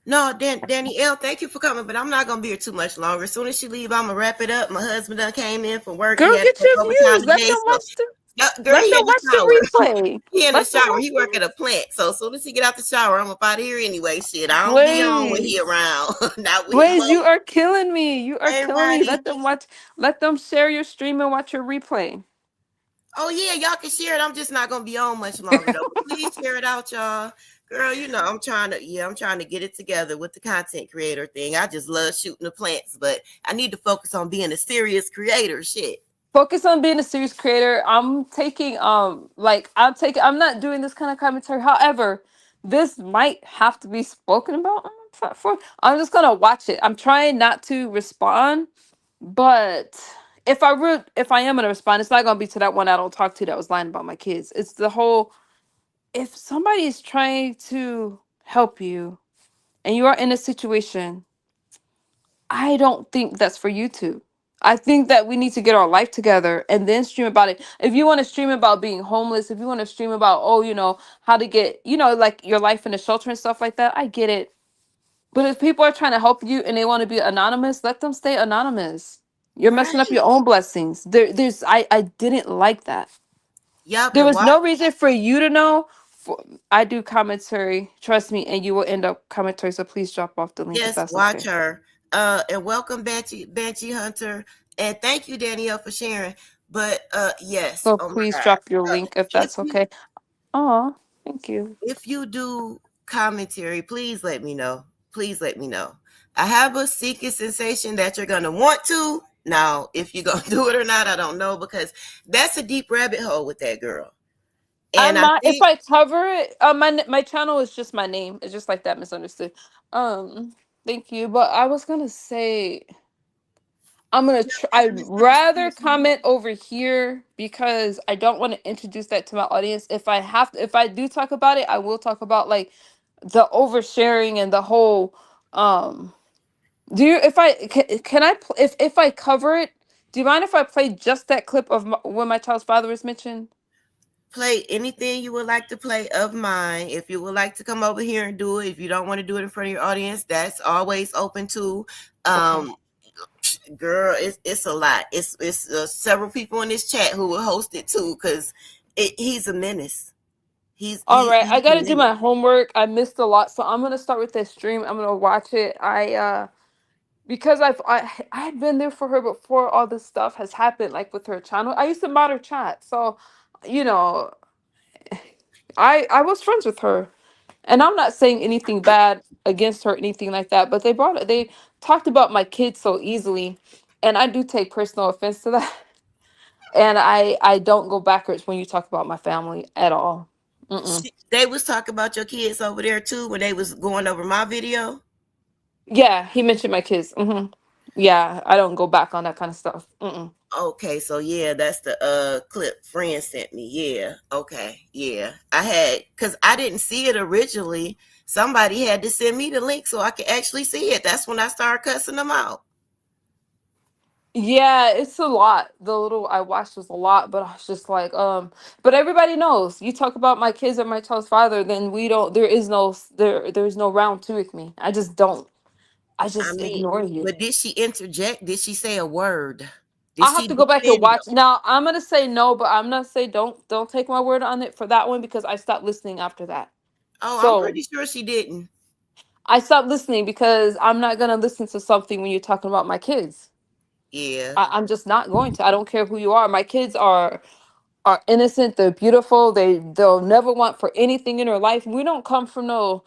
No, Danny L, thank you for coming, but I'm not gonna be here too much longer. As soon as she leave, I'm gonna wrap it up. My husband done came in from work. He Girl, had to get work your overtime views. Let today, them so watch the. girl, Let he them in the watch shower. the replay. He in the Let them shower. watch He work the at a plant. So as soon as he get out the shower, I'm up out of here anyway. Shit, I don't be on when he Blaze. around. Not when he Blaze, you won't. are killing me. You are Hey, killing me. Ronnie. Let them watch. Let them share your stream and watch your replay. Oh yeah, y'all can share it. I'm just not gonna be on much longer though. But please share it out, y'all. Girl, I'm trying to get it together with the content creator thing. I just love shooting the plants, but I need to focus on being a serious creator. Shit. Focus on being a series creator. I'm not doing this kind of commentary. However, this might have to be spoken about on the platform. I'm just gonna watch it. I'm trying not to respond, but if I am gonna respond, it's not gonna be to that one I don't talk to that was lying about my kids. It's the whole, if somebody is trying to help you and you are in a situation, I don't think that's for YouTube. I think that we need to get our life together and then stream about it. If you want to stream about being homeless, if you want to stream about, oh, how to get, like your life in a shelter and stuff like that, I get it. But if people are trying to help you and they want to be anonymous, let them stay anonymous. You're messing up Right. your own blessings. I didn't like that. Yep. There And was watch. no reason for you to know. I do commentary, trust me, and you will end up commentary. So please drop off the link if Yes, that's watch okay. her. And welcome Banshee Hunter. And thank you, Danielle, for sharing. But yes, So oh my please God. drop your Uh, link if if that's you okay. Oh, thank you. if you do commentary, please let me know. Please let me know. I have a secret sensation that you're gonna want to. Now, if you're gonna do it or not, I don't know, because that's a deep rabbit hole with that girl. And I'm I not. If think I cover it, my channel is just my name. It's just like that, misunderstood. Thank you. But I was gonna say I'm gonna. it's a I'd rather misunderstanding. comment over here because I don't want to introduce that to my audience. If I do talk about it, I will talk about like the oversharing and the whole. Um, do you? If I can I if I cover it, do you mind if I play just that clip of when my child's father is mentioned? Play anything you would like to play of mine. If you would like to come over here and do it, if you don't want to do it in front of your audience, that's always open to. Okay. Um, Girl, it's a lot. It's several people in this chat who will host it too, because he's a menace. All right, I He's a gotta do menace. my homework. I missed a lot, so I'm gonna start with this stream. I'm gonna watch it. Because I've been there for her before all this stuff has happened, like with her channel. I used to mod her chat, so you know, I was friends with her, and I'm not saying anything bad against her, anything like that. But they talked about my kids so easily, and I do take personal offense to that. And I don't go backwards when you talk about my family at all. Mm-mm. They was talking about your kids over there too when they was going over my video. Yeah, he mentioned my kids. Yeah, I don't go back on that kind of stuff. Mm-mm. Okay, so yeah, that's the clip friend sent me. Yeah. Okay. Yeah. I had, cuz I didn't see it originally. Somebody had to send me the link so I could actually see it. That's when I started cussing them out. Yeah, it's a lot. The little I watched was a lot, but I was just like, but everybody knows. You talk about my kids or my child's father, then we don't. There is no round two with me. I just don't. I I just mean, ignore you. but did she interject? Did she say a word? Did I have she to go back and defend them? watch. Now I'm gonna say no, but I'm gonna say don't take my word on it for that one because I stopped listening after that. Oh, I'm So pretty sure she didn't. I stopped listening because I'm not gonna listen to something when you're talking about my kids. Yeah. I'm just not going to. I don't care who you are. My kids are innocent. They're beautiful. They'll never want for anything in their life. We don't come from no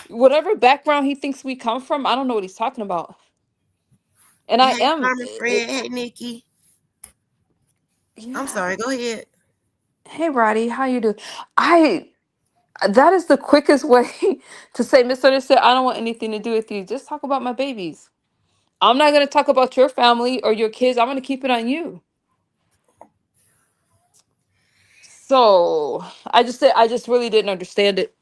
whatever background he thinks we come from. I don't know what he's talking about. And I Hey, am. Carmen Fred. Hey, Nikki. I'm Yeah. sorry. Go ahead. Hey, Roddy, how you doing? I That is the quickest way to say misunderstood. I don't want anything to do with you. Just talk about my babies. I'm not gonna talk about your family or your kids. I'm gonna keep it on you. So I just really didn't understand it,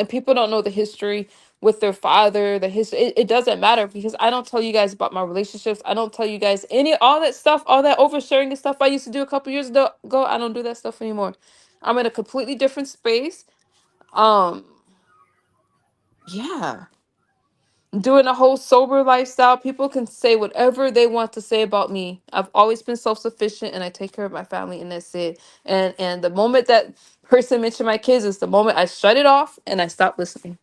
and people don't know the history with their father, the history. It doesn't matter because I don't tell you guys about my relationships. I don't tell you guys all that stuff, all that oversharing and stuff I used to do a couple years ago. I don't do that stuff anymore. I'm in a completely different space. Um, yeah. Doing a whole sober lifestyle. People can say whatever they want to say about me. I've always been self-sufficient and I take care of my family and that's it. And the moment that person mentioned my kids is the moment I shut it off and I stop listening.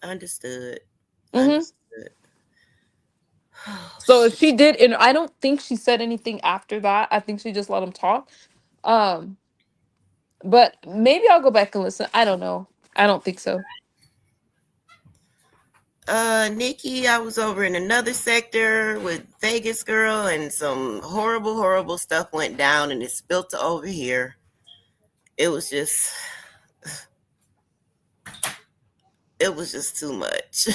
Understood. hmm Understood. Oh, So if shit. she did, and I don't think she said anything after that. I think she just let him talk. Um, But maybe I'll go back and listen. I don't know. I don't think so. Nikki, I was over in another sector with Vegas Girl, and some horrible, horrible stuff went down, and it spilled to over here. It was just too much.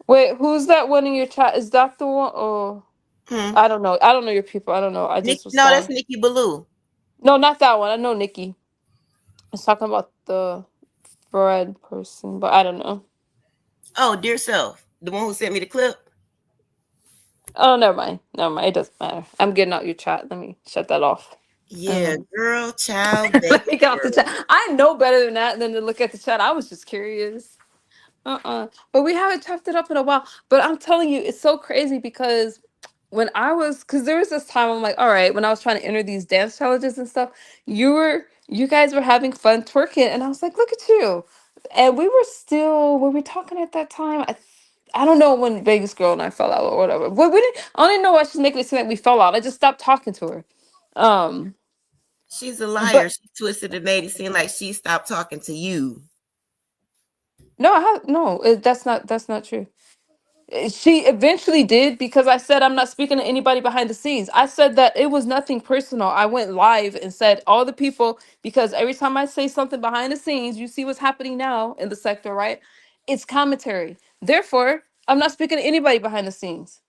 Wait, who's that one in your chat? Is that the one? Oh, I don't know. I don't know your people. I don't know. I just was No, that's following. Nikki Ballou. No, not that one. I know Nikki. I was talking about the Fred person, but I don't know. Oh, dear self, the one who sent me the clip. Oh, never mind. Never mind. It doesn't matter. I'm getting out your chat. Let me shut that off. Yeah, girl, child, Let me baby, get off the girl. chat. I know better than that than to look at the chat. I was just curious. But we haven't chopped it up in a while. But I'm telling you, it's so crazy because because there was this time I'm like, all right, when I was trying to enter these dance challenges and stuff, you guys were having fun twerking, and I was like, look at you. And were we talking at that time? I don't know when Vegas Girl and I fell out or whatever. But I don't even know why she's making it seem like we fell out. I just stopped talking to her. She's a liar. But She twisted and made it seem like she stopped talking to you. no, that's not true. She eventually did because I said I'm not speaking to anybody behind the scenes. I said that it was nothing personal. I went live and said all the people, because every time I say something behind the scenes, you see what's happening now in the sector, right? It's commentary. Therefore, I'm not speaking to anybody behind the scenes.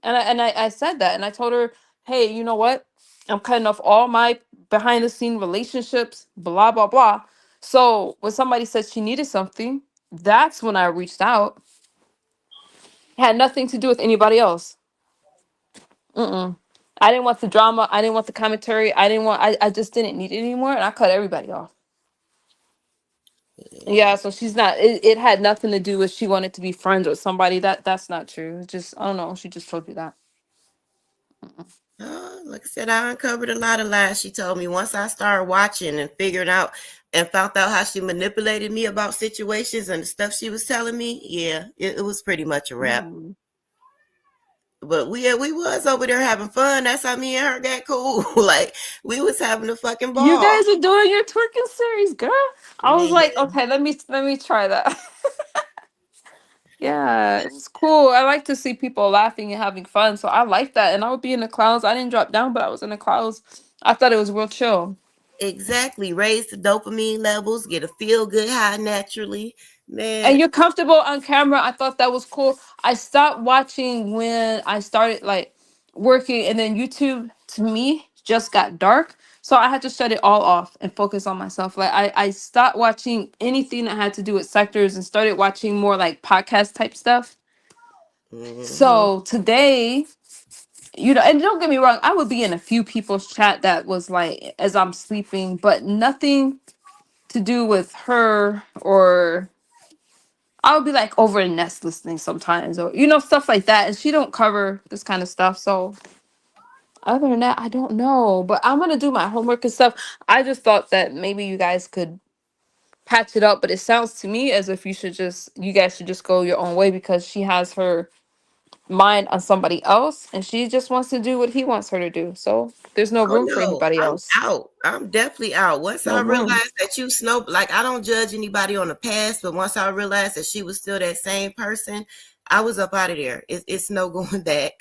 And I said that, and I told her, hey, you know what? I'm cutting off all my behind the scene relationships, blah blah blah. So when somebody said she needed something, that's when I reached out. Had nothing to do with anybody else. Mm-mm. I didn't want the drama. I didn't want the commentary. I just didn't need it anymore, and I cut everybody off. Yeah, so she's not. It had nothing to do with she wanted to be friends with somebody. That's not true. It's just I don't know. She just told you that. Like I said, I uncovered a lot of lies she told me. Once I started watching and figuring out and found out how she manipulated me about situations and the stuff she was telling me, yeah, it was pretty much a wrap. Mm. But we was over there having fun. That's how me and her got cool. Like we was having a fucking You ball. guys are doing your twerking series, girl. I was Man, like, okay, let me try that. Yeah, it was cool. I like to see people laughing and having fun, so I like that. And I would be in the clouds. I didn't drop down, but I was in the clouds. I thought it was real chill. exactly. Raise the dopamine levels, get a feel good high naturally. And Man, you're comfortable on camera. I thought that was cool. I stopped watching when I started like working, and then YouTube to me just got dark. So I had to shut it all off and focus on myself. Like I stopped watching anything that had to do with sectors and started watching more like podcast type stuff. mm-hmm. So today, and don't get me wrong, I would be in a few people's chat that was like as I'm sleeping, but nothing to do with her, or I would be like over in Nest listening sometimes, or stuff like that. And she don't cover this kind of stuff. So other than that, I don't know. But I'm gonna do my homework and stuff. I just thought that maybe you guys could patch it up, but it sounds to me as if you guys should just go your own way because she has her mind on somebody else and she just wants to do what he wants her to do. So there's no Oh room for no, anybody I'm else. out. I'm definitely out. Once No I room. realized that you snow, like I don't judge anybody on the past, but once I realized that she was still that same person, I was up out of there. It's no going back.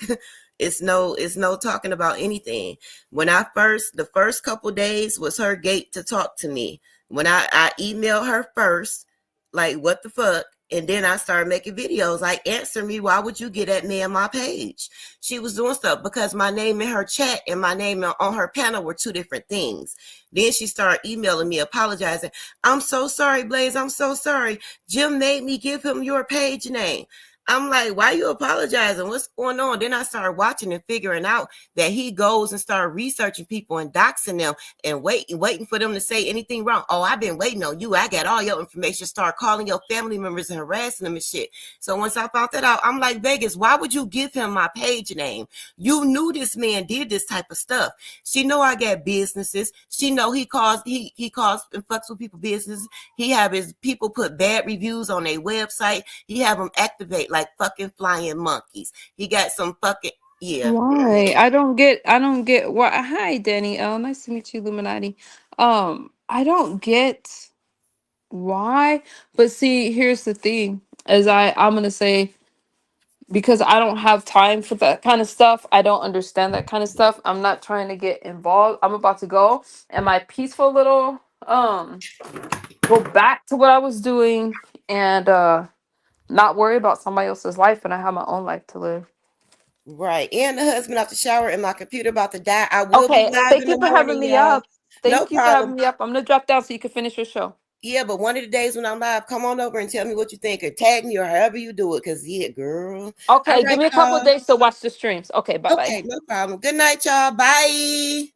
It's no talking about anything. The first couple days was her gate to talk to me. When I emailed her first, like what the fuck, and then I started making videos like, answer me, why would you get at me on my page? She was doing stuff because my name in her chat and my name on her panel were two different things. Then she started emailing me apologizing. I'm so sorry, Blaze. I'm so sorry. Jim made me give him your page name. I'm like, why are you apologizing? What's going on? Then I started watching and figuring out that he goes and started researching people and doxing them and waiting for them to say anything wrong. Oh, I've been waiting on you. I got all your information. Start calling your family members and harassing them and shit. So once I found that out, I'm like, Vegas, why would you give him my page name? You knew this man did this type of stuff. She know I got businesses. She know he calls and fucks with people businesses. He have his people put bad reviews on their website. He have them activate like fucking flying monkeys. He got some fucking Why? I don't get why. Hi, Danny L. Nice to meet you, Illuminati. I don't get why, but see, here's the thing, as I'm gonna say, because I don't have time for that kind of stuff. I don't understand that kind of stuff. I'm not trying to get involved. I'm about to go and my peaceful little go back to what I was doing and not worry about somebody else's life, and I have my own life to live. Right. And the husband out the shower and my computer about to die. I will be Okay, live thank in you the for having morning, me y'all. up. No Thank you for having problem. me up. I'm gonna drop down so you can finish your show. Yeah, but one of the days when I'm live, come on over and tell me what you think, or tag me, or however you do it. Cause yeah, girl. Okay, All give right, me a couple of y'all. days to watch the streams. Okay, bye bye. Okay, no problem. Good night, y'all. Bye.